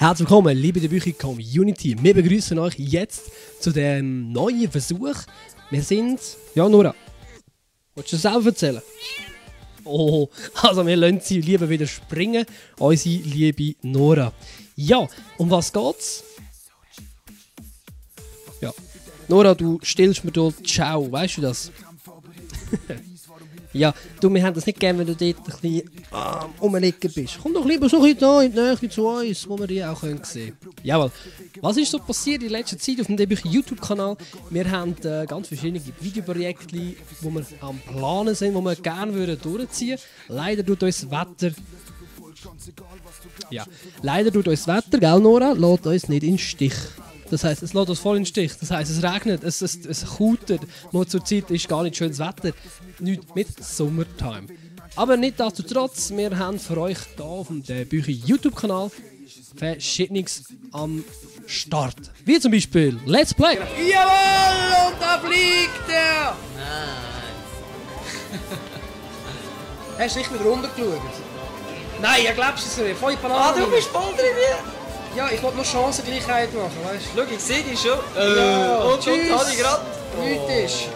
Herzlich willkommen, liebe der Büchi Community. Wir begrüßen euch jetzt zu dem neuen Versuch. Wir sind... Ja, Nora, willst du das selber erzählen? Oh, also wir lassen sie lieber wieder springen, unsere liebe Nora. Ja, um was geht's? Ja, Nora, du stellst mir dort Ciao, weißt du das? Ja, du, wir haben das nicht gerne, wenn du dort ein bisschen rumliegen bist. Komm doch lieber so ein bisschen da in die Nähe zu uns, wo wir die auch sehen können. Jawohl. Was ist so passiert in letzter Zeit auf dem YouTube-Kanal? Wir haben ganz verschiedene Videoprojekte, die wir am Planen sind, die wir gerne durchziehen würden. Leider tut uns das Wetter... Ja, leider tut uns das Wetter, gell Nora, lässt uns nicht in den Stich. Das heisst, es lässt uns voll in den Stich. Das heisst, es regnet, es kautet. Nur zur Zeit ist gar nicht schönes Wetter. Nicht mit Summertime. Aber nicht nichtsdestotrotz, wir haben für euch hier auf dem Büchi YouTube-Kanal Verschiedenes am Start. Wie zum Beispiel Let's Play. Jawohl, und da fliegt er! Nice. Hast du nicht wieder runtergeschaut? Nein, ich glaub's es nicht. Voll Bananen. Du bist voll drin! Ja, ich wollte noch Chancengleichheit machen, weißt du? Schau, ich sehe dich schon. Und tschüss! Habe ich gerade. Nichts ist.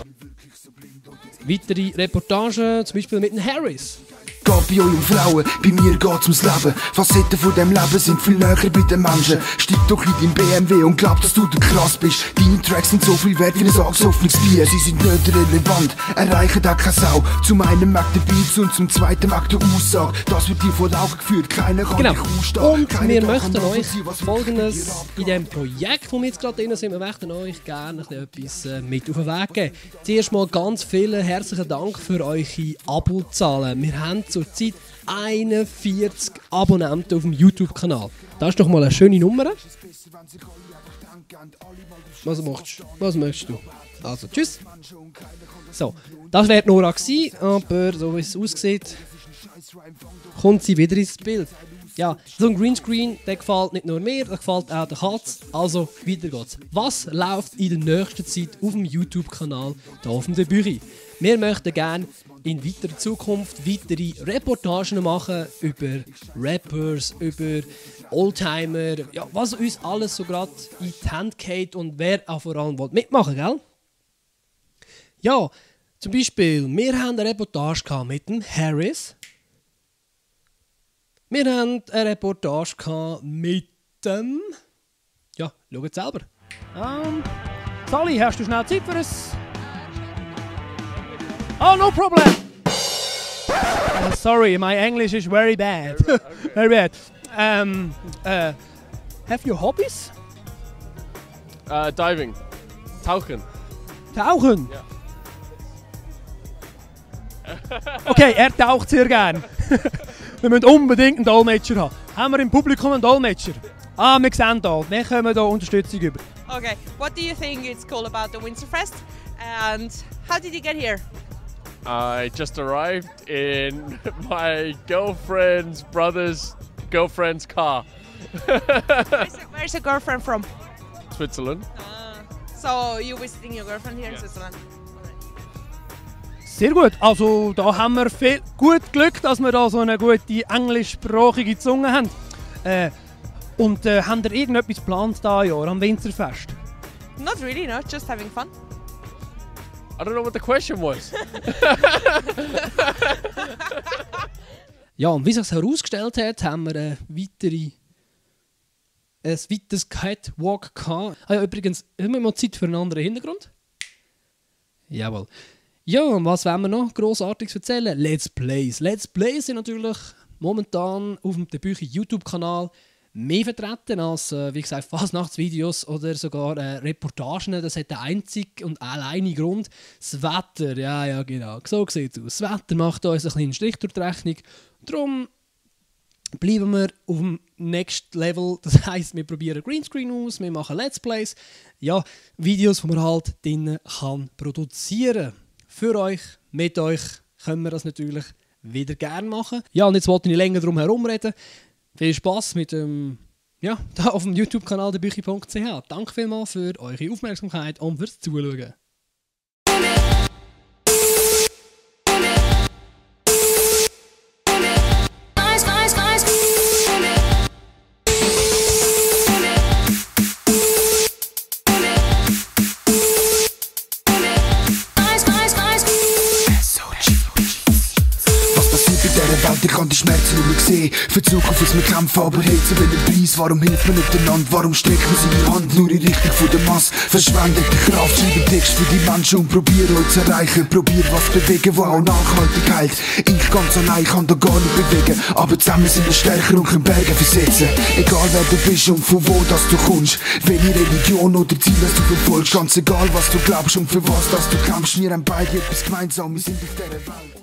Weitere Reportagen, zum Beispiel mit dem Harris. Geht bei euch um Frauen, bei mir geht's ums Leben. Facetten von dem Leben sind viel näher bei den Menschen. Steig doch in dein BMW und glaub, dass du der krass bist. Deine Tracks sind so viel wert wie ein angesoffenes Bier. Sie sind nicht relevant, erreichen auch keine Sau. Zum einen mag der Beats und zum zweiten mag der Aussage. Das wird dir vor die Augen geführt, keiner kann dich ausstehen. Und wir möchten euch Folgendes in dem Projekt, wo wir jetzt gerade drin sind, wir möchten euch gerne etwas mit auf den Weg geben. Zuerst mal ganz vielen herzlichen Dank für eure Abozahlen. Wir haben zurzeit 41 Abonnenten auf dem YouTube-Kanal. Das ist doch mal eine schöne Nummer. Was möchtest du? Also, tschüss. So, das wäre Nora gewesen, aber so wie es aussieht, kommt sie wieder ins Bild. Ja, so ein Greenscreen, der gefällt nicht nur mir, der gefällt auch der Katz. Also, weiter geht's. Was läuft in der nächsten Zeit auf dem YouTube-Kanal hier auf dem Büchi? Wir möchten gerne in weiterer Zukunft weitere Reportagen machen über Rappers, über Oldtimer, ja, was uns alles so gerade in die Hand geht und wer auch vor allem mitmachen will, gell? Ja, zum Beispiel, wir haben eine Reportage mit dem Harris. Wir haben eine Reportage mit dem... Ja, schaut selber. Sally, hast du schnell Zeit für uns? Oh, no problem! Sorry, my English is very bad. Very bad. Have you hobbies? Diving. Tauchen. Tauchen? Ja. Okay, er taucht sehr gern. Wir müssen unbedingt einen Dolmetscher haben. Haben wir im Publikum einen Dolmetscher? Ah, wir sehen da. Wir kommen da Unterstützung über. Okay, what do you think is cool about the Winterfest? And how did you get here? I just arrived in my girlfriend's brother's girlfriend's car. Where's your girlfriend from? Switzerland. So you visiting your girlfriend here in Switzerland? Sehr gut. Also da haben wir viel gut Glück, dass wir da so eine gute englischsprachige Zunge haben. Und habt ihr irgendetwas geplant dieses Jahr am Winterfest? Not really, no. Just having fun. I don't know what the question was. Ja, und wie sich herausgestellt hat, haben wir ein weiteres Catwalk gehabt. Ah ja, übrigens, haben wir mal Zeit für einen anderen Hintergrund? Jawohl. Ja, und was wollen wir noch Grossartiges erzählen? Let's Plays. Let's Plays sind natürlich momentan auf dem Büchi YouTube-Kanal mehr vertreten als, wie gesagt, Fasnachtsvideos oder sogar Reportagen. Das hat den einzigen und alleinigen Grund. Das Wetter, ja genau, so sieht es aus. Das Wetter macht uns einen kleinen Strich durch die Rechnung. Darum bleiben wir auf dem Next Level. Das heisst, wir probieren Greenscreen aus, wir machen Let's Plays. Ja, Videos, die man halt drinnen kann produzieren. Für euch, mit euch können wir das natürlich wieder gerne machen. Ja, und jetzt wollte ich nicht länger drum herum reden. Viel Spass mit dem, da auf dem YouTube-Kanal derbüchi.ch. Danke vielmals für eure Aufmerksamkeit und fürs Zuschauen. gesehen. Verzug auf uns, wir kämpfen, aber Herzen will den Preis. Warum hilft man nicht einander? Warum streckt man seine Hand nur in Richtung von der Masse? Verschwendet die Kraft, schreibe Text für die Menschen und probier euch zu erreichen. Probier was bewegen, wo auch nachhaltig heilt. Ich ganz allein kann da gar nicht bewegen, aber zusammen sind wir stärker und können Berge versetzen. Egal wer du bist und von wo das du kommst, welche Religion oder Ziel das du verfolgst, ganz egal was du glaubst und für was das du kämpfst, wir haben beide etwas gemeinsam, wir sind auf dieser Welt.